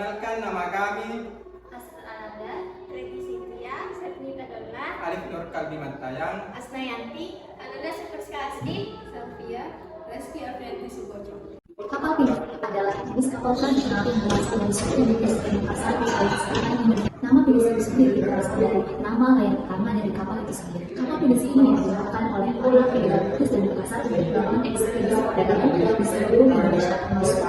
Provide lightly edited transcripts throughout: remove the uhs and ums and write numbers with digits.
perkenalkan nama kami Asra Ananda, Regi Sintia, Setnita Donna, Alif Nur Kalbi Mantayang, Asnayanti, Ananda Superska Asdi, Sofia, Reski Afrianti Subojo. Kapal pinisi adalah jenis kapal tradisional yang berasal dari suku Indonesia dan pasar di Selatan Indonesia. Nama pinisi itu sendiri berasal dari nama layar pertama dari kapal itu sendiri. Kapal pinisi ini digunakan oleh para penyelam dan pasar dalam ekspedisi perdagangan di seluruh Indonesia, termasuk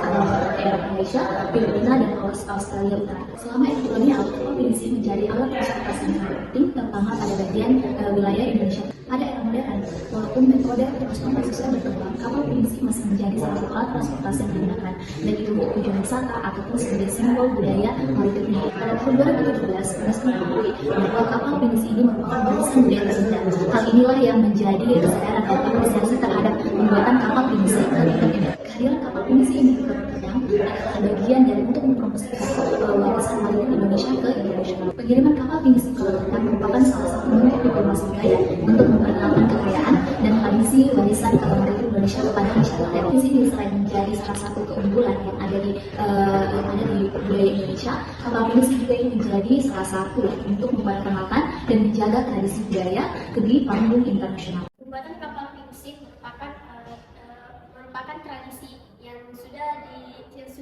Indonesia, Filipina, dan Australia Utara. Selama era kolonial, kapal pinisi menjadi alat transportasi yang penting, terutama pada bagian wilayah Indonesia. Pada era modern, walaupun metode transportasi sudah berkembang, kapal pinisi masih menjadi salah satu alat transportasi yang digunakan, baik itu untuk tujuan wisata ataupun sebagai simbol budaya maritim. Pada tahun 2017, UNESCO mengakui bahwa kapal pinisi ini merupakan warisan budaya tercipta. Hal inilah yang menjadi kesadaran dan apresiasi terhadap pembuatan kapal pinisi ke dunia. Kehadiran kapal pinisi ini terkadang adalah bagian dari untuk mempromosikan warisan maritim Indonesia ke internasional. Pengiriman kapal pinisi ke luar merupakan salah satu bentuk diplomasi budaya untuk memperkenalkan kekayaan dan tradisi warisan kapal maritim Indonesia kepada masyarakat. Pinisi ini selain menjadi salah satu keunggulan yang ada di budaya Indonesia, kapal pinisi juga ini menjadi salah satu untuk memperkenalkan dan menjaga tradisi budaya di panggung internasional. Pembuatan kapal pinisi merupakan tradisi yang sudah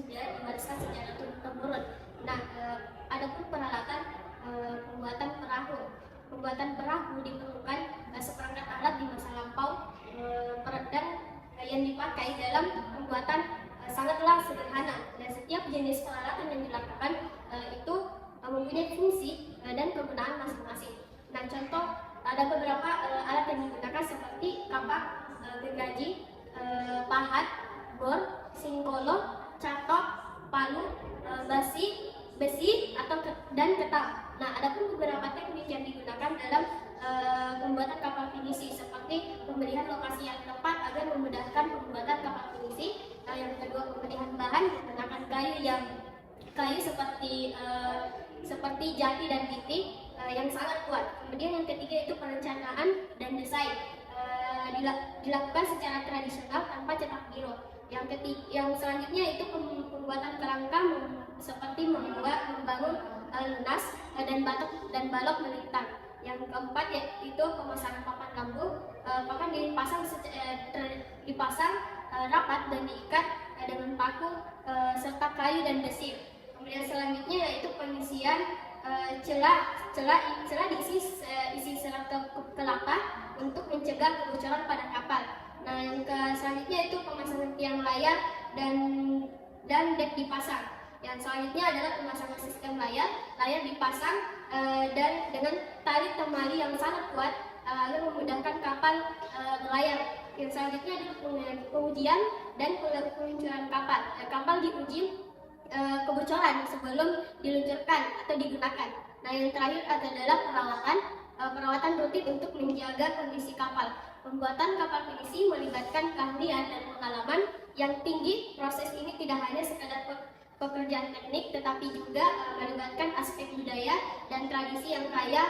diwariskan secara turun-temurun. Nah, adapun peralatan pembuatan perahu. Pembuatan perahu diperlukan seperangkat alat di masa lampau dan yang dipakai dalam pembuatan sangatlah sederhana, dan setiap jenis peralatan yang dilakukan itu mempunyai fungsi dan kegunaan masing-masing. Nah, contoh ada beberapa alat yang digunakan seperti kapak, gergaji, pahat, bor, singkolo, catok, palu, besi dan ketam. Nah, ada pun beberapa teknik yang digunakan dalam pembuatan kapal pinisi, seperti pemilihan lokasi yang tepat agar memudahkan pembuatan kapal pinisi. Yang kedua, pemilihan bahan menggunakan kayu seperti jati dan titik yang sangat kuat. Kemudian yang ketiga itu perencanaan dan desain dilakukan secara tradisional tanpa cetak biru. Yang selanjutnya itu pembuatan kerangka seperti membangun lunas dan balok melintang. Yang keempat yaitu pemasangan papan lampu. Papan dipasang rapat dan diikat dengan paku serta kayu dan besi. Kemudian selanjutnya yaitu pengisian celah isi serat kelapa untuk mencegah kebocoran pada kapal. Nah, yang selanjutnya itu pemasangan tiang layar dan dek dipasang. Yang selanjutnya adalah pemasangan sistem layar dipasang dan dengan tali temali yang sangat kuat agar memudahkan kapal berlayar. Yang selanjutnya adalah pengujian dan peluncuran kapal. Kapal diuji kebocoran sebelum diluncurkan atau digunakan. Nah, yang terakhir adalah perawatan rutin untuk menjaga kondisi kapal. Pembuatan kapal pinisi melibatkan keahlian dan pengalaman yang tinggi. Proses ini tidak hanya sekadar pekerjaan teknik, tetapi juga melibatkan aspek budaya dan tradisi yang kaya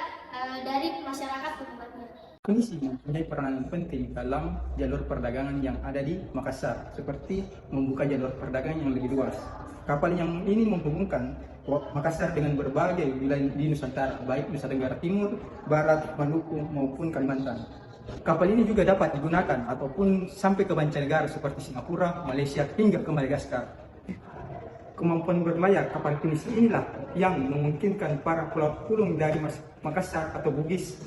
dari masyarakat pembuatnya. Pinisi mempunyai peranan penting dalam jalur perdagangan yang ada di Makassar, seperti membuka jalur perdagangan yang lebih luas. Kapal yang ini menghubungkan Makassar dengan berbagai wilayah di Nusantara, baik Nusa Tenggara Timur, Barat, Maluku maupun Kalimantan. Kapal ini juga dapat digunakan ataupun sampai ke mancanegara seperti Singapura, Malaysia hingga ke Madagaskar. Kemampuan berlayar kapal pinisi inilah yang memungkinkan para pulau-pulau dari Makassar atau Bugis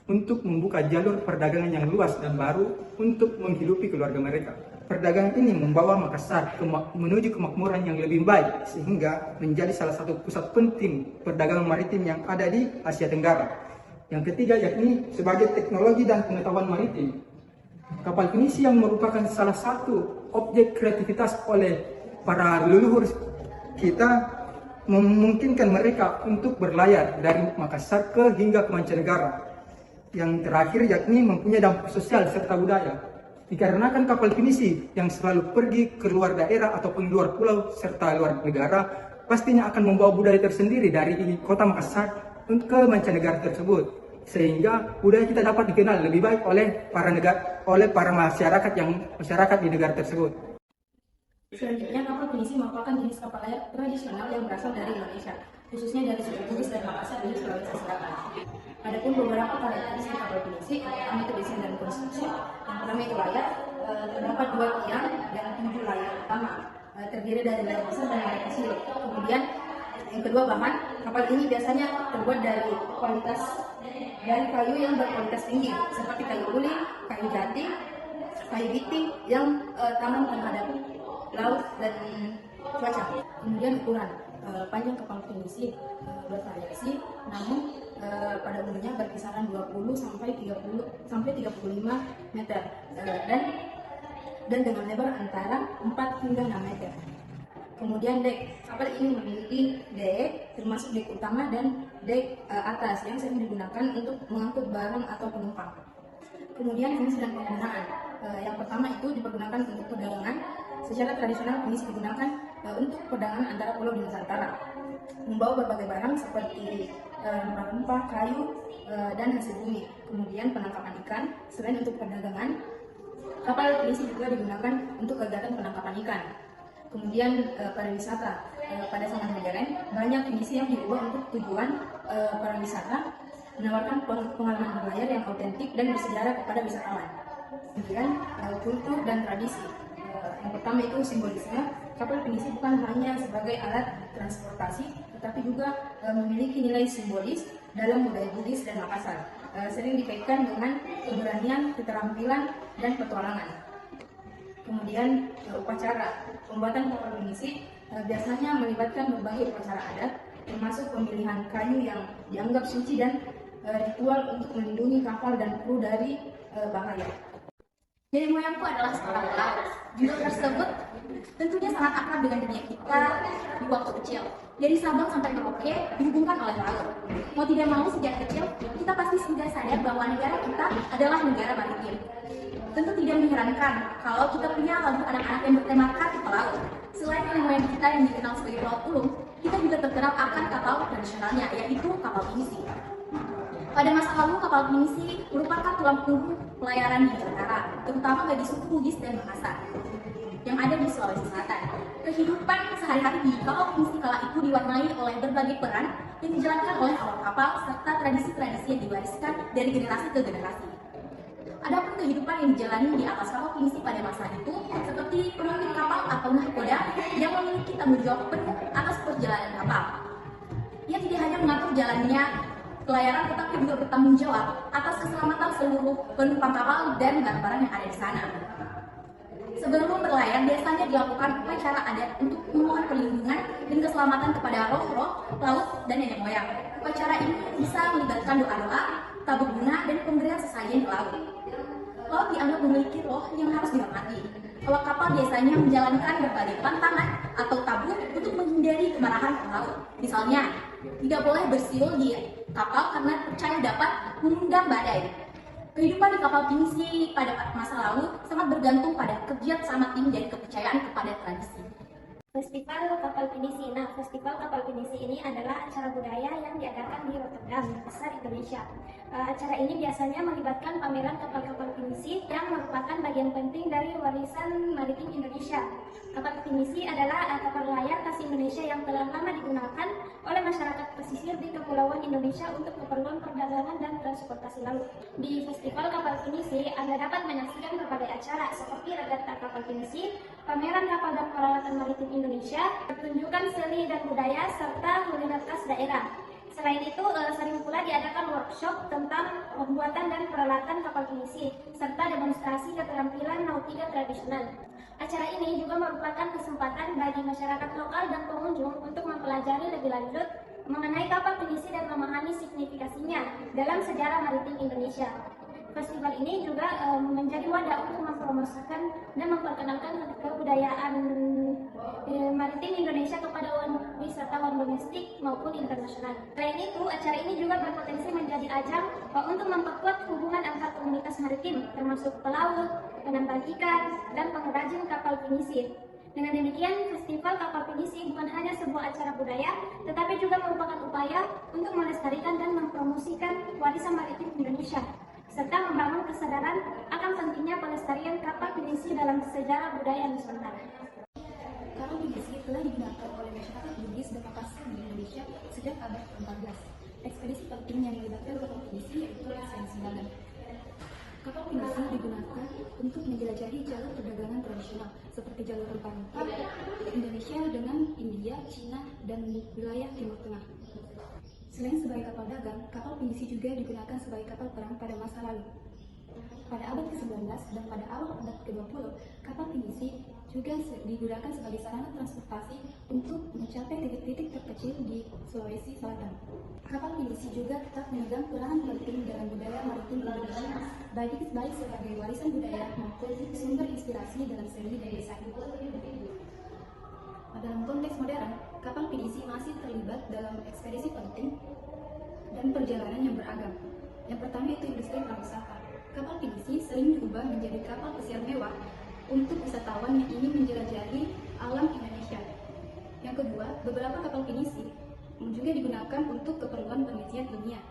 untuk membuka jalur perdagangan yang luas dan baru untuk menghidupi keluarga mereka. Perdagangan ini membawa Makassar menuju kemakmuran yang lebih baik, sehingga menjadi salah satu pusat penting perdagangan maritim yang ada di Asia Tenggara. Yang ketiga yakni sebagai teknologi dan pengetahuan maritim. Kapal pinisi yang merupakan salah satu objek kreativitas oleh para leluhur kita memungkinkan mereka untuk berlayar dari Makassar hingga ke mancanegara. Yang terakhir yakni mempunyai dampak sosial serta budaya. Dikarenakan kapal pinisi yang selalu pergi ke luar daerah ataupun luar pulau serta luar negara, pastinya akan membawa budaya tersendiri dari kota Makassar ke mancanegara tersebut, sehingga budaya kita dapat dikenal lebih baik oleh para masyarakat di negara tersebut. Selanjutnya, kapal pinisi merupakan jenis kapal layar tradisional yang berasal dari Indonesia, khususnya dari suku Bugis dan Makassar di Sulawesi Selatan. Adapun beberapa karakteristik kapal pinisi, yang pertama itu desain dan konstruksi. Yang pertama itu layar, terdapat 2 tiang dan 7 layar utama, terdiri dari layar besar dan layar kecil. Kemudian yang kedua, bahan kapal ini biasanya terbuat dari kayu yang berkualitas tinggi, seperti kayu uli, kayu jati, kayu giting yang tahan terhadap laut dan cuaca. Kemudian ukuran panjang kapal pinisi bervariasi, namun pada umumnya berkisaran 20 sampai 35 meter dan dengan lebar antara 4 hingga 6 meter. Kemudian dek, kapal ini memiliki dek termasuk dek utama dan dek atas yang sering digunakan untuk mengangkut barang atau penumpang. Kemudian fungsi dan penggunaan. Yang pertama itu dipergunakan untuk perdagangan. Secara tradisional pinisi digunakan untuk perdagangan antara pulau di Nusantara, membawa berbagai barang seperti rempah-rempah, kayu, dan hasil bumi. Kemudian penangkapan ikan. Selain untuk perdagangan, kapal pinisi juga digunakan untuk kegiatan penangkapan ikan. Kemudian pariwisata. Pada zaman modern, banyak pinisi yang dibuat untuk tujuan pariwisata, menawarkan pengalaman berlayar yang autentik dan bersejarah kepada wisatawan. Kemudian kultur dan tradisi. Yang pertama itu simbolisme. Kapal pinisi bukan hanya sebagai alat transportasi, tetapi juga memiliki nilai simbolis dalam budaya Bugis dan Makassar. Sering dikaitkan dengan keberanian, keterampilan, dan petualangan. Kemudian upacara. Pembuatan kapal pinisi biasanya melibatkan berbagai upacara adat, termasuk pemilihan kayu yang dianggap suci dan ritual untuk melindungi kapal dan kru dari bahaya. Nenek moyangku adalah seorang pelaut. Judul tersebut tentunya sangat akrab dengan dunia kita di waktu kecil. Dari Sabang sampai Merauke dihubungkan oleh laut. Mau tidak mau sejak kecil kita pasti sudah sadar bahwa negara kita adalah negara maritim. Tentu tidak mengherankan kalau kita punya lagu anak-anak yang bertemakan di pelaut. Selain nenek moyang kita yang dikenal sebagai pelaut ulung, kita juga terkenal akan kapal tradisionalnya, yaitu kapal pinisi. Pada masa lalu, kapal pinisi merupakan tulang punggung pelayaran di Nusantara, terutama bagi suku Bugis dan Makassar yang ada di Sulawesi Selatan. Kehidupan sehari-hari di kapal pinisi kala itu diwarnai oleh berbagai peran yang dijalankan oleh awak kapal serta tradisi-tradisi yang diwariskan dari generasi ke generasi. Adapun kehidupan yang dijalani di atas kapal pinisi pada masa itu seperti pemimpin kapal atau nahkoda yang memiliki tanggung jawab penuh atas perjalanan kapal. Ia tidak hanya mengatur jalannya pelayaran tetapi juga bertanggung jawab atas keselamatan seluruh penumpang kapal dan barang-barang yang ada di sana. Sebelum berlayar biasanya dilakukan upacara adat untuk memohon perlindungan dan keselamatan kepada roh-roh laut dan nenek moyang. Upacara ini bisa melibatkan doa-doa, tabur bunga, dan pemberian sesajen ke laut. Laut dianggap memiliki roh yang harus dihormati. Awak kapal biasanya menjalankan berbagai pantangan atau tabu untuk menghindari kemarahan pelaut. Misalnya, tidak boleh bersiul di kapal karena percaya dapat mengundang badai. Kehidupan di kapal pinisi pada masa lalu sangat bergantung pada kerja sama tim dan kepercayaan kepada tradisi. Festival Kapal Pinisi. Nah, Festival Kapal Pinisi ini adalah acara budaya yang diadakan di Rotterdam, Makassar, Indonesia. Acara ini biasanya melibatkan pameran kapal-kapal pinisi yang merupakan bagian penting dari warisan maritim Indonesia. Kapal pinisi adalah kapal layar khas Indonesia yang telah lama digunakan oleh masyarakat pesisir di kepulauan Indonesia untuk keperluan perdagangan dan transportasi laut. Di Festival Kapal Pinisi, Anda dapat menyaksikan berbagai acara seperti regatta kapal pinisi, pameran kapal dan peralatan maritim Indonesia, pertunjukan seni dan budaya, serta kuliner khas daerah. Selain itu, sering pula diadakan workshop tentang pembuatan dan peralatan kapal pinisi, serta demonstrasi keterampilan nautika tradisional. Acara ini juga merupakan kesempatan bagi masyarakat lokal dan pengunjung untuk mempelajari lebih lanjut mengenai kapal pinisi dan memahami signifikasinya dalam sejarah maritim Indonesia. Festival ini juga menjadi wadah untuk mempromosikan dan memperkenalkan kebudayaan maritim Indonesia kepada wisatawan domestik maupun internasional. Selain itu, acara ini juga berpotensi menjadi ajang untuk memperkuat hubungan antar komunitas maritim, termasuk pelaut, penambang ikan, dan pengrajin kapal pinisi. Dengan demikian, Festival Kapal Pinisi bukan hanya sebuah acara budaya, tetapi juga merupakan upaya untuk melestarikan dan mempromosikan warisan maritim Indonesia, serta membangun kesadaran akan pentingnya pelestarian kapal pinisi dalam sejarah budaya Nusantara. Kapal pinisi telah digunakan oleh masyarakat Bugis dan Makassar di Indonesia sejak abad ke-14. Ekspedisi penting yang melibatkan kapal pinisi yaitu Sen Singalan. Kapal pinisi digunakan untuk menjelajahi jalur perdagangan tradisional seperti jalur rempah-rempah Indonesia dengan India, Cina, dan wilayah Timur Tengah. Selain sebagai kapal dagang, kapal pinisi juga digunakan sebagai kapal perang pada masa lalu. Pada abad ke-19 dan pada awal abad ke-20, kapal pinisi juga digunakan sebagai sarana transportasi untuk mencapai titik-titik terkecil di Sulawesi Selatan. Kapal pinisi juga tetap memegang peranan penting dalam budaya maritim Indonesia, baik sebagai warisan budaya maupun sumber inspirasi dalam seni dan desain. Dalam konteks modern, kapal pinisi masih terlibat dalam ekspedisi penting dan perjalanan yang beragam. Yang pertama itu industri pariwisata. Kapal pinisi sering diubah menjadi kapal pesiar mewah untuk wisatawan yang ingin menjelajahi alam Indonesia. Yang kedua, beberapa kapal pinisi juga digunakan untuk keperluan penelitian ilmiah,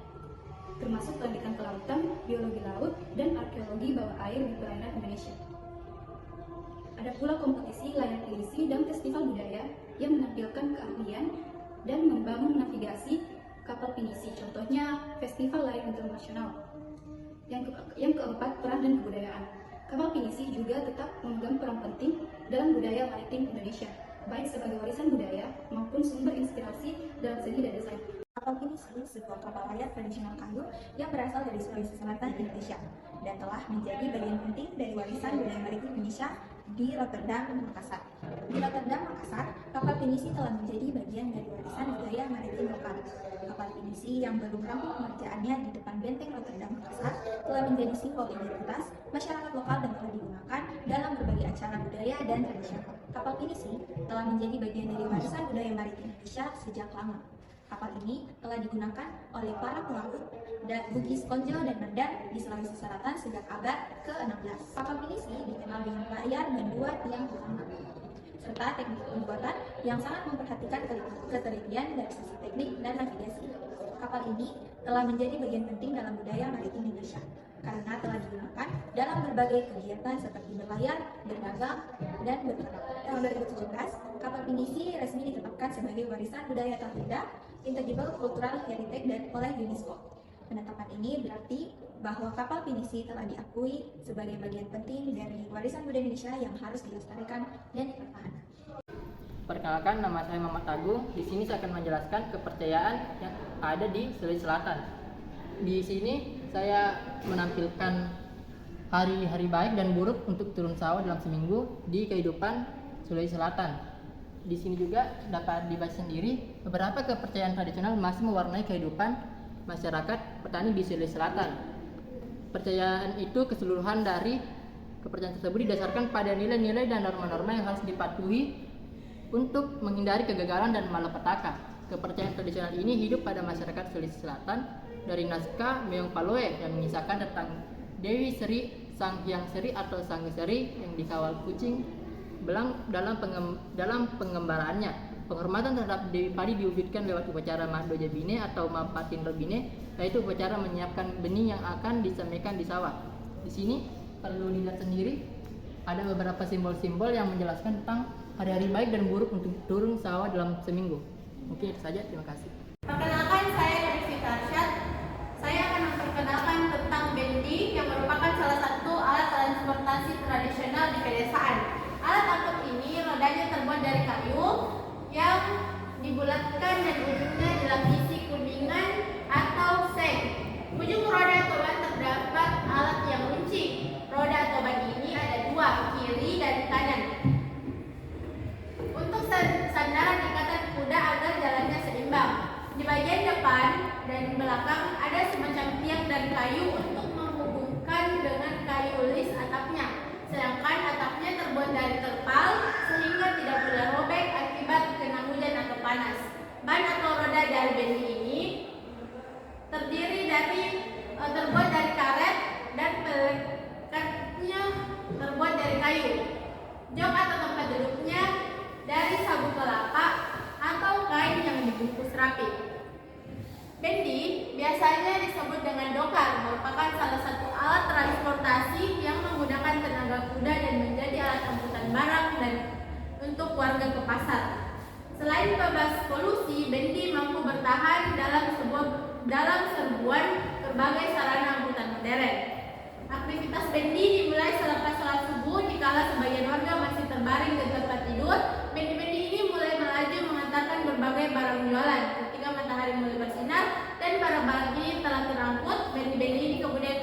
termasuk pendidikan kelautan, biologi laut, dan arkeologi bawah air di perairan Indonesia. Ada pula kompetisi layar pinisi dan festival budaya yang menampilkan keahlian dan membangun navigasi kapal pinisi, contohnya Festival Layar Internasional. Yang keempat, peran dan kebudayaan. Kapal pinisi juga tetap memegang peran penting dalam budaya maritim Indonesia, baik sebagai warisan budaya maupun sumber inspirasi dalam seni dan desain. Kapal pinisi sebuah kapal layar tradisional kayu yang berasal dari Sulawesi Selatan, Indonesia, dan telah menjadi bagian penting dari warisan budaya maritim Indonesia di Rotterdam, Makassar. Di Rotterdam, Makassar, kapal pinisi telah menjadi bagian dari warisan budaya maritim lokal. Kapal pinisi yang baru merampung pengerjaannya di depan benteng Rotterdam, Makassar telah menjadi simbol identitas masyarakat lokal dan telah digunakan dalam berbagai acara budaya dan tradisional. Kapal pinisi telah menjadi bagian dari warisan budaya maritim Indonesia sejak lama. Kapal ini telah digunakan oleh para pelaut dan Bugis, Konjo, dan Mandar di Sulawesi Selatan sejak abad ke-16. Kapal pinisi dikenal dengan layar dan dua tiang utama, serta teknik pembuatan yang sangat memperhatikan ketelitian dari sisi teknik dan navigasi. Kapal ini telah menjadi bagian penting dalam budaya maritim Indonesia karena telah digunakan dalam berbagai kegiatan seperti berlayar, berdagang, dan berperang. Tahun 2017, kapal pinisi resmi ditetapkan sebagai warisan budaya tak benda Intangible Cultural Heritage dan oleh UNESCO. Penetapan ini berarti bahwa kapal pinisi telah diakui sebagai bagian penting dari warisan budaya Indonesia yang harus dilestarikan dan dipertahankan. Perkenalkan, nama saya Muhammad Agung. Di sini saya akan menjelaskan kepercayaan yang ada di Sulawesi Selatan. Di sini saya menampilkan hari-hari baik dan buruk untuk turun sawah dalam seminggu di kehidupan Sulawesi Selatan. Di sini juga dapat dibaca sendiri beberapa kepercayaan tradisional masih mewarnai kehidupan masyarakat petani di Sulawesi Selatan. Kepercayaan itu keseluruhan dari kepercayaan tersebut didasarkan pada nilai-nilai dan norma-norma yang harus dipatuhi untuk menghindari kegagalan dan malapetaka. Kepercayaan tradisional ini hidup pada masyarakat Sulawesi Selatan dari naskah Meong Paloe yang mengisahkan tentang Dewi Seri, Sang Hyang Seri atau Sang Seri yang dikawal kucing belang dalam pengembaraannya. Penghormatan terhadap Dewi Padi diwujudkan lewat upacara Mahdo Jabine atau Mapatin Robine, yaitu upacara menyiapkan benih yang akan disampaikan di sawah. Di sini perlu dilihat sendiri ada beberapa simbol-simbol yang menjelaskan tentang hari-hari baik dan buruk untuk turun sawah dalam seminggu. Mungkin itu saja, terima kasih. Perkenalkan, saya Rifita Arsyad. Saya akan memperkenalkan tentang bendi yang merupakan salah satu alat transportasi tradisional di pedesaan. Alat angkut ini rodanya terbuat dari kayu yang dibulatkan dan ujungnya dilapisi kuningan atau seng. Ujung roda atau ban terdapat alat yang runcing. Roda atau ban ini ada dua, kiri dan kanan. Untuk sandaran ikatan kuda agar jalannya seimbang. Di bagian depan dan belakang ada semacam tiang dari kayu untuk menghubungkan dengan kayu lis atapnya. Sedangkan atapnya terbuat dari terpal sehingga tidak mudah robek akibat kena hujan atau panas. Ban atau roda dari bendi ini terbuat dari karet dan pelekatnya terbuat dari kayu. Jok atau tempat duduknya dari sabuk kelapa atau kain yang dibungkus rapi. Bendi biasanya disebut dengan dokar, merupakan salah satu alat transportasi yang menggunakan tenaga kuda dan menjadi alat angkutan barang dan untuk warga ke pasar. Selain bebas polusi, bendi mampu bertahan dalam serbuan berbagai sarana angkutan modern. Aktivitas bendi dimulai selepas sholat subuh. Jikala sebagian warga masih terbaring di tempat tidur, bendi-bendi ini mulai melaju mengantarkan berbagai barang jualan. Ketika matahari mulai bersinar dan para barang ini telah terangkut, bendi-bendi ini kemudian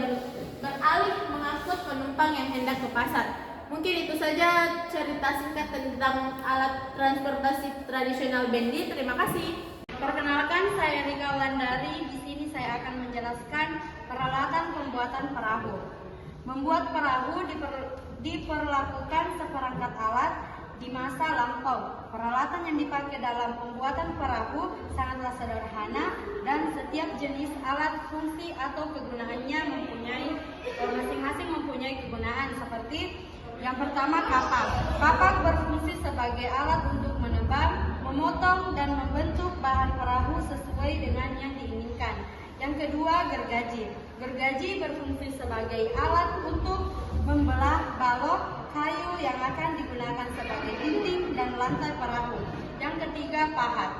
beralih mengangkut penumpang yang hendak ke pasar. Mungkin itu saja cerita singkat tentang alat transportasi tradisional bendi. Terima kasih. Perkenalkan, saya Rika Wulandari. Di sini saya akan menjelaskan peralatan pembuatan perahu. Membuat perahu diperlakukan seperangkat alat di masa lampau. Peralatan yang dipakai dalam pembuatan perahu sangatlah sederhana dan setiap jenis alat fungsi atau kegunaannya masing-masing mempunyai kegunaan seperti yang pertama kapak. Kapak berfungsi sebagai alat untuk menebang, memotong dan membentuk bahan perahu sesuai dengan yang diinginkan. Yang kedua, gergaji. Gergaji berfungsi sebagai alat untuk membelah balok kayu yang akan digunakan sebagai dinding dan lantai perahu. Yang ketiga, pahat.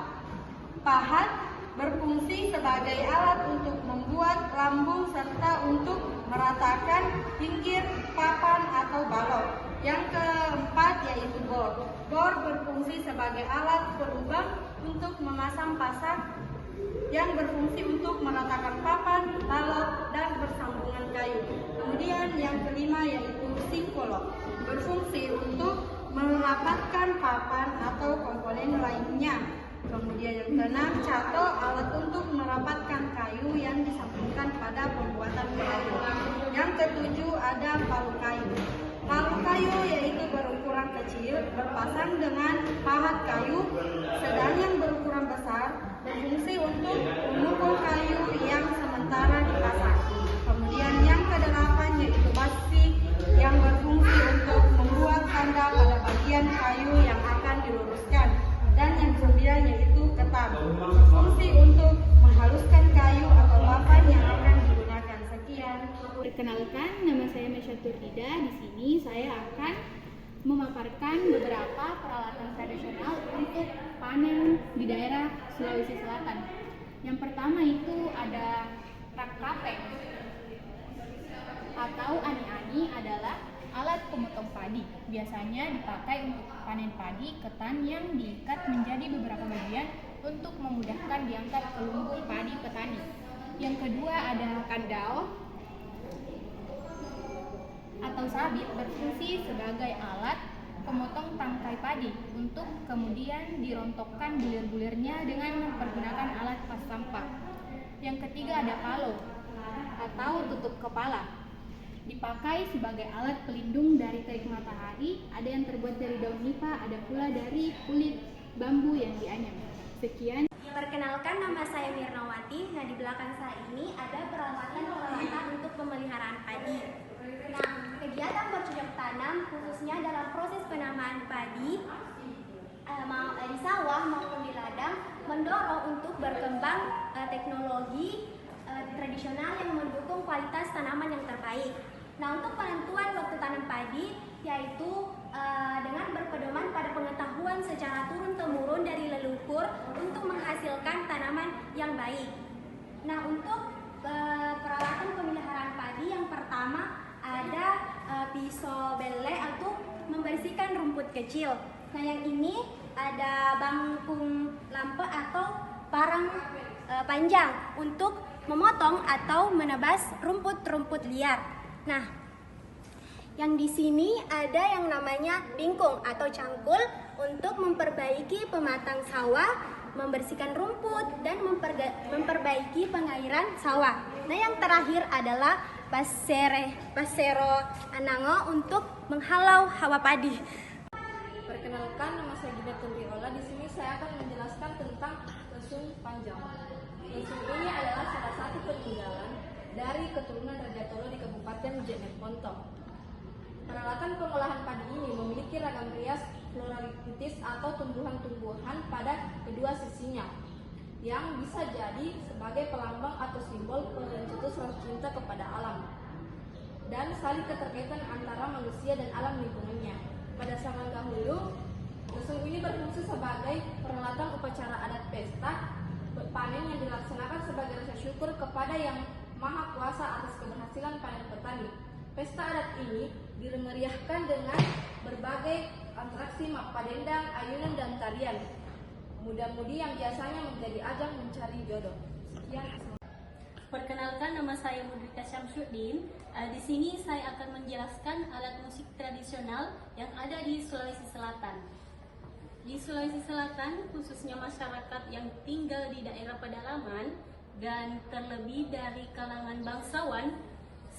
Pahat berfungsi sebagai alat untuk membuat lambung serta untuk meratakan pinggir papan atau balok. Yang keempat yaitu bor. Bor berfungsi sebagai alat pelubang untuk memasang pasak yang berfungsi untuk meratakan papan, balok, dan bersambungan kayu. Kemudian yang kelima yaitu singkolok. Berfungsi untuk merapatkan papan atau komponen lainnya. Kemudian yang keenam, cato, alat untuk merapatkan kayu yang disambungkan pada pembuatan perahu. Yang ketujuh ada palu kayu. Palu kayu yaitu berukuran kecil, berpasang dengan pahat kayu, sedang yang berukuran besar berfungsi untuk memukul kayu yang sementara dipasang. Kemudian yang kedelapan yaitu basi yang berfungsi untuk membuat tanda pada bagian kayu yang akan diluruskan. Dan yang kesembilan yaitu ketam, berfungsi untuk menghaluskan kayu atau papan yang akan digunakan. Sekian. Perkenalkan, nama saya Mesya Turida. Di sini saya akan memaparkan beberapa peralatan tradisional untuk panen di daerah Sulawesi Selatan. Yang pertama itu ada rakapeng atau ani-ani adalah alat pemotong padi. Biasanya dipakai untuk panen padi ketan yang diikat menjadi beberapa bagian untuk memudahkan diangkat ke lumbung padi petani. Yang kedua ada kandao atau sabit, berfungsi sebagai alat pemotong tangkai padi untuk kemudian dirontokkan bulir-bulirnya dengan mempergunakan alat pas sampah. Yang ketiga ada palo atau tutup kepala, dipakai sebagai alat pelindung dari terik matahari. Ada yang terbuat dari daun nipah, ada pula dari kulit bambu yang dianyam. Sekian. Perkenalkan, nama saya Mirnawati. Nah, di belakang saya ini ada peralatan untuk pemeliharaan padi. Nah, kegiatan bercocok tanam khususnya dalam proses penamaan padi di sawah maupun di ladang mendorong untuk berkembang teknologi tradisional yang mendukung kualitas tanaman yang terbaik. Nah, untuk penentuan waktu tanam padi yaitu dengan berpedoman pada pengetahuan secara turun-temurun dari leluhur untuk menghasilkan tanaman yang baik. Nah, untuk peralatan pemeliharaan padi yang pertama ada pisau bele untuk membersihkan rumput kecil. Nah, yang ini ada bangkung lampe atau parang panjang untuk memotong atau menebas rumput-rumput liar. Nah, yang di sini ada yang namanya bingkung atau cangkul untuk memperbaiki pematang sawah, membersihkan rumput, dan memperbaiki pengairan sawah. Nah, yang terakhir adalah basero anango untuk menghalau hawa padi. Perkenalkan, nama saya Gina Tumriola. Di sini saya akan menjelaskan tentang lesung panjang. Lesung ini adalah salah satu peninggalan dari keturunan Raja Tolo di Kabupaten Jeneponto. Peralatan pengolahan padi ini memiliki ragam rias floralitis atau tumbuhan-tumbuhan pada kedua sisinya, yang bisa jadi sebagai pelambang atau simbol pencetus rasa cinta kepada alam dan saling keterkaitan antara manusia dan alam lingkungannya. Pada zaman dahulu, Lesung ini berfungsi sebagai peralatan upacara adat pesta panen yang dilaksanakan sebagai rasa syukur kepada Yang Maha Kuasa atas keberhasilan panen petani. Pesta adat ini dimeriahkan dengan berbagai atraksi mapadendang, ayunan, dan tarian. Muda-mudi yang biasanya menjadi ajang mencari jodoh. Sekian. Perkenalkan, nama saya Mudrika Syamsuddin. Di sini saya akan menjelaskan alat musik tradisional yang ada di Sulawesi Selatan. Di Sulawesi Selatan, khususnya masyarakat yang tinggal di daerah pedalaman dan terlebih dari kalangan bangsawan,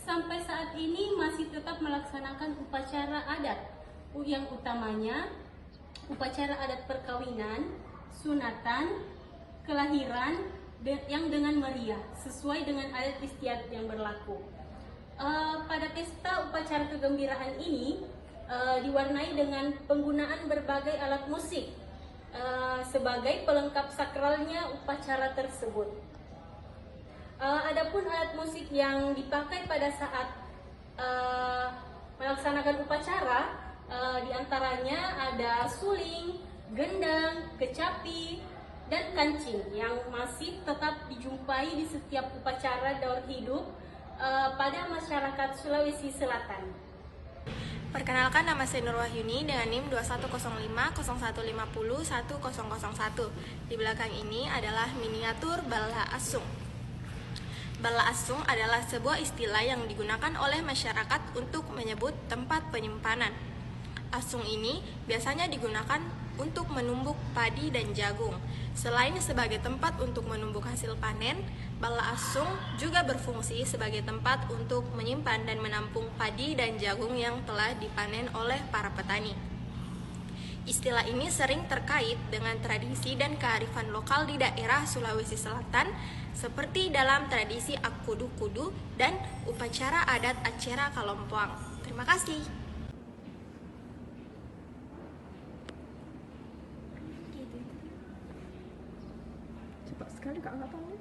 sampai saat ini masih tetap melaksanakan upacara adat, yang utamanya upacara adat perkawinan, sunatan, kelahiran, yang dengan meriah sesuai dengan adat istiadat yang berlaku. Pada pesta upacara kegembiraan ini diwarnai dengan penggunaan berbagai alat musik sebagai pelengkap sakralnya upacara tersebut. Adapun alat musik yang dipakai pada saat melaksanakan upacara diantaranya ada suling, gendang, kecapi, dan kancing yang masih tetap dijumpai di setiap upacara daur hidup pada masyarakat Sulawesi Selatan. Perkenalkan, nama saya Nur Wahyuni dengan NIM 210501501001. Di belakang ini adalah miniatur bala asung. Bala asung adalah sebuah istilah yang digunakan oleh masyarakat untuk menyebut tempat penyimpanan. Asung ini biasanya digunakan untuk menumbuk padi dan jagung. Selain sebagai tempat untuk menumbuk hasil panen, bala asung juga berfungsi sebagai tempat untuk menyimpan dan menampung padi dan jagung yang telah dipanen oleh para petani. Istilah ini sering terkait dengan tradisi dan kearifan lokal di daerah Sulawesi Selatan, seperti dalam tradisi Akudu-Kudu dan upacara adat Acera Kalompoang. Terima kasih. Cepat sekali Kak angkatannya.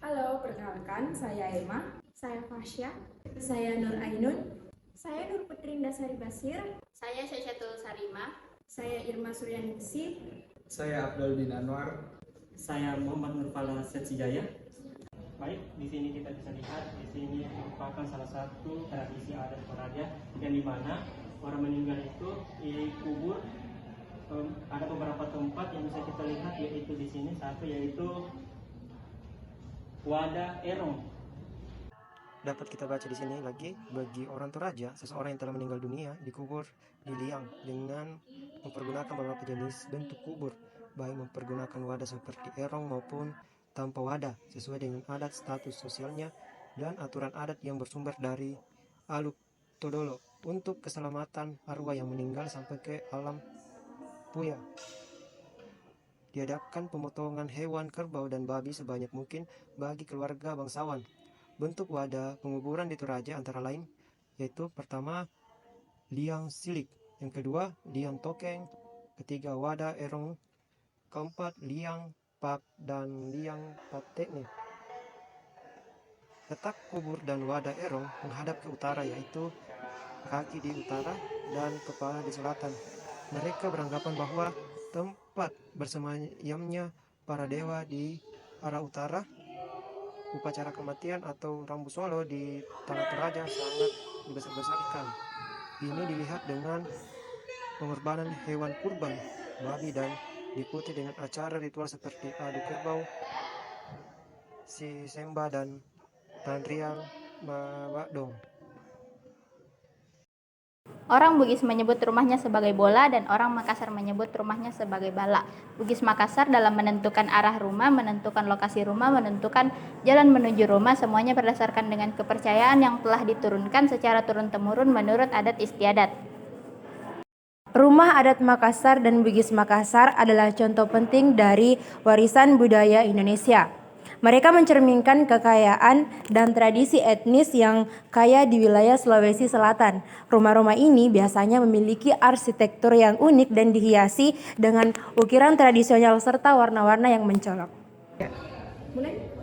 Halo, perkenalkan saya Emma. Saya Fasya. Saya Nur Ainun. Saya Nur Putri Indasari Basir. Saya Syasyatul Sarima. Saya Irma Suryaningsi. Saya Abdul bin Anwar. Saya Muhammad Nurfala Setsijaya. Baik, di sini kita bisa lihat, di sini merupakan salah satu tradisi adat Toraja yang dimana orang meninggal itu dikubur. Ada beberapa tempat yang bisa kita lihat, yaitu di sini satu yaitu Wadah Erong. Dapat kita baca di sini lagi, bagi orang Toraja, seseorang yang telah meninggal dunia dikubur di liang dengan mempergunakan beberapa jenis bentuk kubur, baik mempergunakan wadah seperti erong maupun tanpa wadah, sesuai dengan adat, status sosialnya, dan aturan adat yang bersumber dari Aluk Todolo untuk keselamatan arwah yang meninggal sampai ke alam puya. Diadakan pemotongan hewan kerbau dan babi sebanyak mungkin bagi keluarga bangsawan. Bentuk wadah penguburan di Toraja antara lain yaitu pertama liang silik, yang kedua liang tokeng, ketiga wadah erong, keempat liang pak dan liang patekne. Letak kubur dan wadah erong menghadap ke utara, yaitu kaki di utara dan kepala di selatan. Mereka beranggapan bahwa tempat bersemayamnya para dewa di arah utara. Upacara kematian atau rambu solo di tanah Toraja sangat dibesar-besarkan. Ini dilihat dengan pengorbanan hewan kurban, babi, dan diikuti dengan acara ritual seperti adu kerbau, si semba, dan tarian babadong. Orang Bugis menyebut rumahnya sebagai bola dan orang Makassar menyebut rumahnya sebagai bala. Bugis Makassar dalam menentukan arah rumah, menentukan lokasi rumah, menentukan jalan menuju rumah, semuanya berdasarkan dengan kepercayaan yang telah diturunkan secara turun-temurun menurut adat istiadat. Rumah adat Makassar dan Bugis Makassar adalah contoh penting dari warisan budaya Indonesia. Mereka mencerminkan kekayaan dan tradisi etnis yang kaya di wilayah Sulawesi Selatan. Rumah-rumah ini biasanya memiliki arsitektur yang unik dan dihiasi dengan ukiran tradisional serta warna-warna yang mencolok. Mulai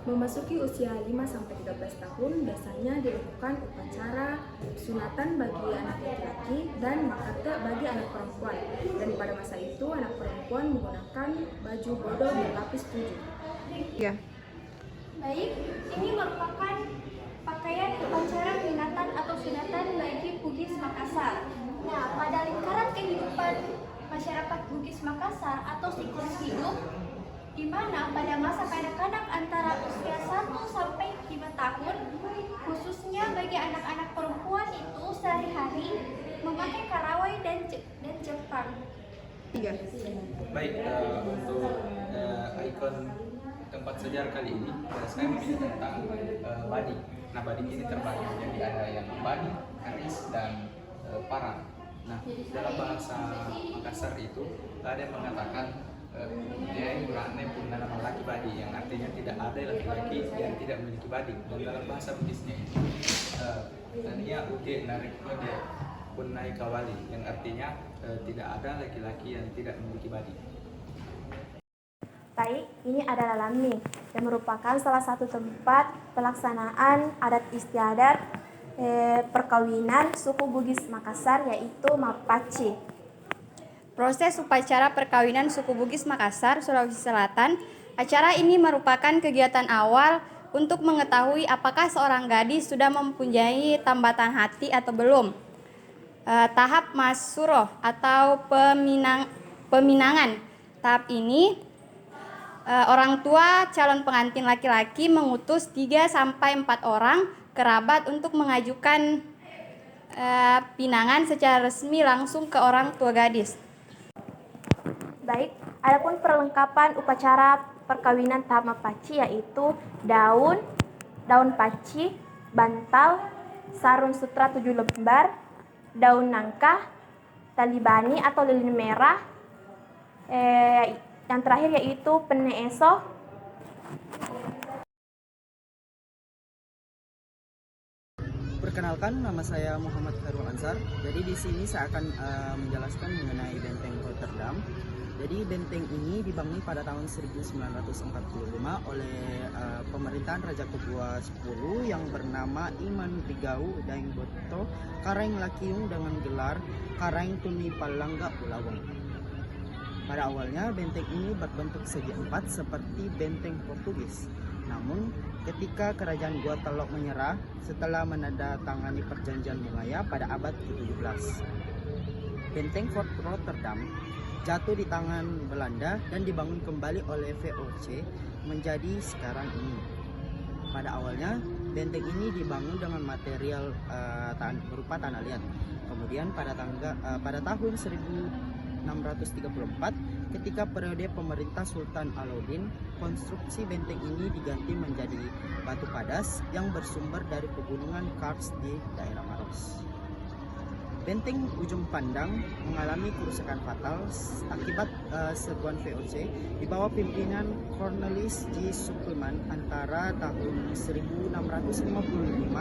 memasuki usia 5-13 tahun biasanya dilakukan upacara sunatan bagi anak laki-laki dan makate bagi anak perempuan. Dan pada masa itu anak perempuan menggunakan baju bodo berlapis 7. Ya. Baik, ini merupakan pakaian upacara minatan atau sunatan bagi Bugis Makassar. Nah, pada lingkaran kehidupan masyarakat Bugis Makassar atau siklus hidup, di mana pada masa kanak-kanak antara usia 1 sampai 5 tahun, khususnya bagi anak-anak perempuan itu sehari-hari memakai karawai dan jepang. Baik, untuk ikon tempat sejarah kali ini saya memilih tentang badik. Nah, badik ini terbagi, jadi ada yang badik, keris, dan parang. Nah, dalam bahasa Makassar itu ada yang mengatakan dia berane pun nama laki badi, yang artinya tidak ada laki-laki yang tidak memiliki badi. Dan dalam bahasa Bugisnya itu dan ia ude narik kode pun naik kawali, yang artinya tidak ada laki-laki yang tidak memiliki badi. Baik, ini adalah Lamni yang merupakan salah satu tempat pelaksanaan adat istiadat perkawinan suku Bugis Makassar, yaitu Mapaci. Proses upacara perkawinan suku Bugis Makassar, Sulawesi Selatan. Acara ini merupakan kegiatan awal untuk mengetahui apakah seorang gadis sudah mempunyai tambatan hati atau belum. Tahap Masuro atau peminangan. Tahap ini orang tua calon pengantin laki-laki mengutus 3-4 orang kerabat untuk mengajukan pinangan secara resmi langsung ke orang tua gadis. Baik, adapun perlengkapan upacara perkawinan tahap Mapaci yaitu daun paci, bantal, sarung sutra 7 lembar, daun nangka, tali bani atau lilin merah, yang terakhir yaitu pene eso. Perkenalkan, nama saya Muhammad Khairul Ansar. Jadi di sini saya akan menjelaskan mengenai benteng Rotterdam. Jadi benteng ini dibangun pada tahun 1945 oleh pemerintahan Raja Kedua 10 yang bernama Iman Bigau Daeng Boto Kareng Lakiung dengan gelar Kareng Tuni Palangga Pulawang. Pada awalnya benteng ini berbentuk segi empat seperti benteng Portugis. Namun ketika kerajaan Gua Telok menyerah setelah menandatangani perjanjian Bungaya pada abad ke-17, benteng Fort Rotterdam jatuh di tangan Belanda dan dibangun kembali oleh VOC menjadi sekarang ini. Pada awalnya benteng ini dibangun dengan material berupa tanah liat. Kemudian pada tahun 1634 ketika periode pemerintah Sultan Alauddin, konstruksi benteng ini diganti menjadi batu padas yang bersumber dari pegunungan Kars di daerah Maros. Benteng Ujung Pandang mengalami kerusakan fatal akibat serbuan VOC di bawah pimpinan Cornelis J. Supleman antara tahun 1655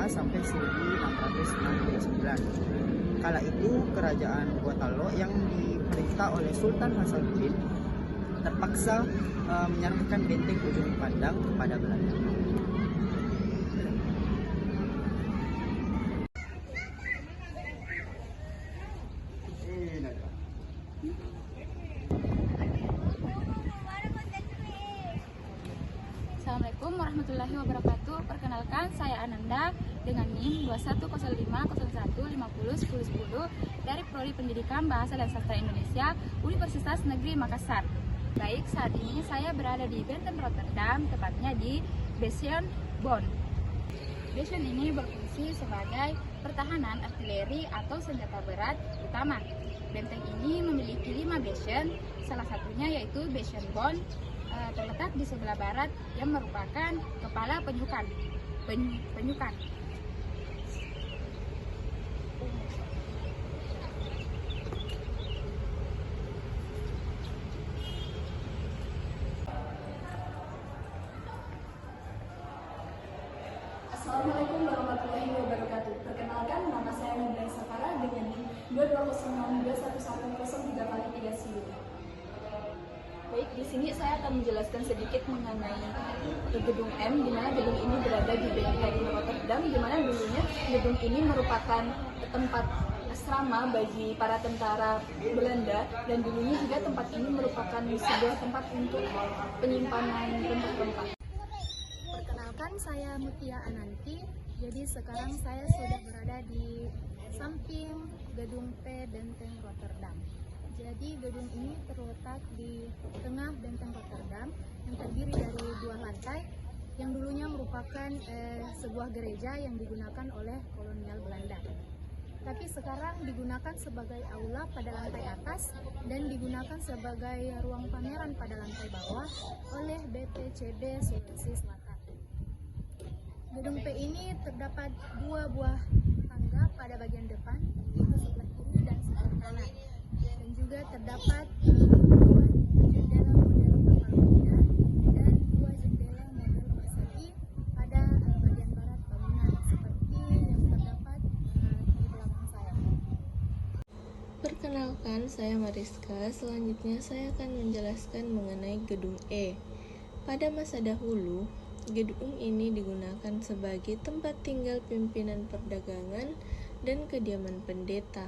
sampai 1669. Kala itu kerajaan Gua Telok yang diperintah oleh Sultan Hasanuddin terpaksa menyerahkan benteng Ujung Pandang kepada Belanda. Assalamualaikum warahmatullahi wabarakatuh. Perkenalkan, saya Ananda dengan NIM 210501501010 dari Prodi Pendidikan Bahasa dan Sastra Indonesia Universitas Negeri Makassar. Baik, saat ini saya berada di benteng Rotterdam, tepatnya di Bastion Bond. Bastion ini berfungsi sebagai pertahanan artileri atau senjata berat utama. Benteng ini memiliki 5 bastion, salah satunya yaitu Bastion Bond, terletak di sebelah barat yang merupakan kepala penyukan. 9 1110 3x3 siung. Baik, di sini saya akan menjelaskan sedikit mengenai gedung M, di mana gedung ini berada di benteng Rotterdam, di mana dulunya gedung ini merupakan tempat asrama bagi para tentara Belanda, dan dulunya juga tempat ini merupakan sebuah tempat untuk penyimpanan rempah-rempah. Perkenalkan, saya Mutia Ananti. Jadi sekarang saya sudah berada di samping gedung P Benteng Rotterdam. Jadi gedung ini terletak di tengah Benteng Rotterdam yang terdiri dari 2 lantai yang dulunya merupakan sebuah gereja yang digunakan oleh kolonial Belanda. Tapi sekarang digunakan sebagai aula pada lantai atas dan digunakan sebagai ruang pameran pada lantai bawah oleh BPCB Sulawesi Selatan. Gedung P ini terdapat 2 buah tangga pada bagian depan, yaitu sebelah kiri dan sebelah kanan. Dan juga terdapat 2 jendela model Pertamina dan 2 jendela model persegi pada bagian barat bangunan, seperti yang terdapat di belakang saya. Perkenalkan, saya Mariska. Selanjutnya saya akan menjelaskan mengenai gedung E. Pada masa dahulu, gedung ini digunakan sebagai tempat tinggal pimpinan perdagangan dan kediaman pendeta.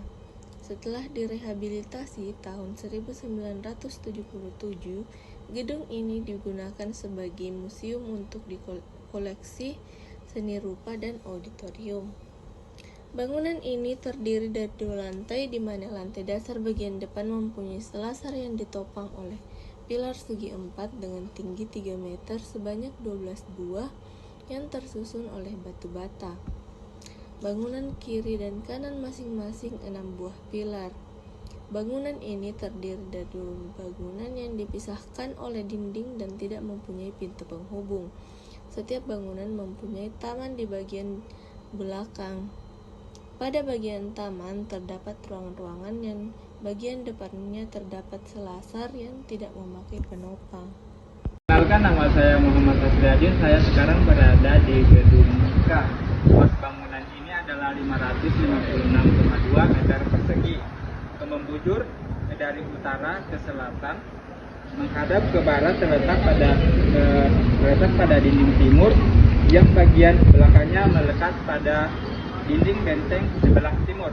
Setelah direhabilitasi tahun 1977, gedung ini digunakan sebagai museum untuk dikoleksi seni rupa dan auditorium. Bangunan ini terdiri dari 2 lantai, di mana lantai dasar bagian depan mempunyai selasar yang ditopang oleh pilar segi 4 dengan tinggi 3 meter sebanyak 12 buah yang tersusun oleh batu bata. Bangunan kiri dan kanan masing-masing 6 buah pilar. Bangunan ini terdiri dari 2 bangunan yang dipisahkan oleh dinding dan tidak mempunyai pintu penghubung. Setiap bangunan mempunyai taman di bagian belakang. Pada bagian taman terdapat ruangan-ruangan yang bagian depannya terdapat selasar yang tidak memakai penopang. Kenalkan, nama saya Muhammad Hasriadin. Saya sekarang berada di gedung K. Luas bangunan ini adalah 556,2 meter persegi. Membujur dari utara ke selatan, menghadap ke barat terletak pada dinding timur, yang bagian belakangnya melekat pada dinding benteng sebelah timur.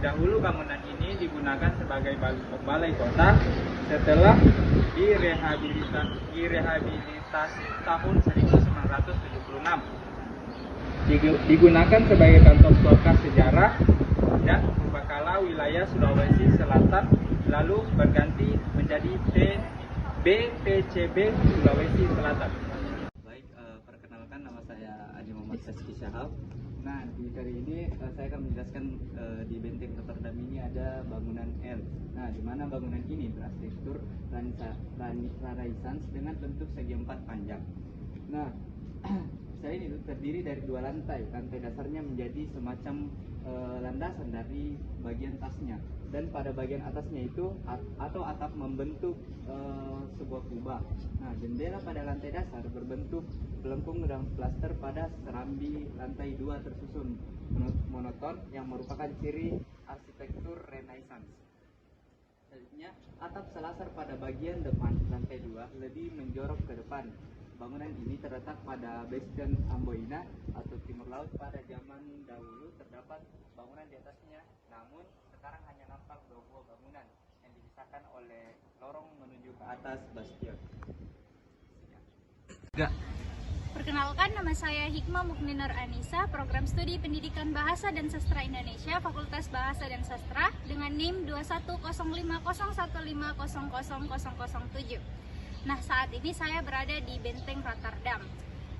Dahulu bangunan ini digunakan sebagai balai kota. Setelah direhabilitasi tahun 1976, digunakan sebagai kantor berkas sejarah dan purbakala wilayah Sulawesi Selatan, lalu berganti menjadi BPCB Sulawesi Selatan. Baik, perkenalkan, nama saya Adi Muhammad Saski Syahab. Nah, di kali ini saya akan menjelaskan di Benteng Rotterdam ini ada bangunan L. Nah, di mana bangunan ini berarsitektur Renaissance dengan bentuk segi 4 panjang. Nah, saya ini terdiri dari 2 lantai. Lantai dasarnya menjadi semacam landasan dari bagian atasnya, dan pada bagian atasnya itu atau atap membentuk sebuah kubah. Nah, jendela pada lantai dasar berbentuk pelengkung dan plaster pada serambi lantai 2 tersusun monoton yang merupakan ciri arsitektur Renaissance. Selanjutnya, atap selasar pada bagian depan lantai 2 lebih menjorok ke depan. Bangunan ini terletak pada basement Amboina atau timur laut. Pada zaman dahulu terdapat bangunan di atasnya, namun sekarang hanya nampak 2 buah bangunan yang dipisahkan oleh lorong menuju ke atas bastion. Perkenalkan, nama saya Hikmah Mukninur Anissa, Program Studi Pendidikan Bahasa dan Sastra Indonesia, Fakultas Bahasa dan Sastra, dengan NIM 210501500007. Nah, saat ini saya berada di Benteng Rotterdam.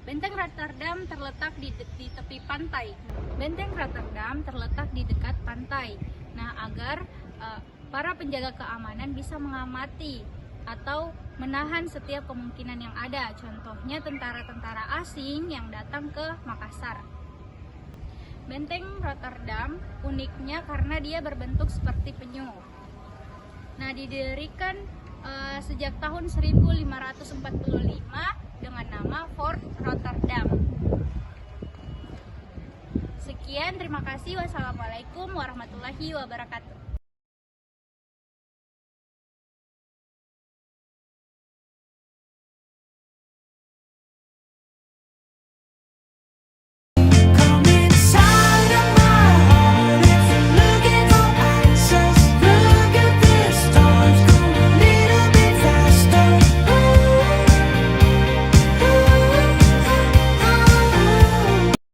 Benteng Rotterdam terletak di tepi pantai. Benteng Rotterdam terletak di dekat pantai. Nah, agar para penjaga keamanan bisa mengamati atau menahan setiap kemungkinan yang ada. Contohnya tentara-tentara asing yang datang ke Makassar. Benteng Rotterdam uniknya karena dia berbentuk seperti penyu. Nah, didirikan sejak tahun 1545 dengan nama Fort Rotterdam. Sekian, terima kasih. Wassalamualaikum warahmatullahi wabarakatuh.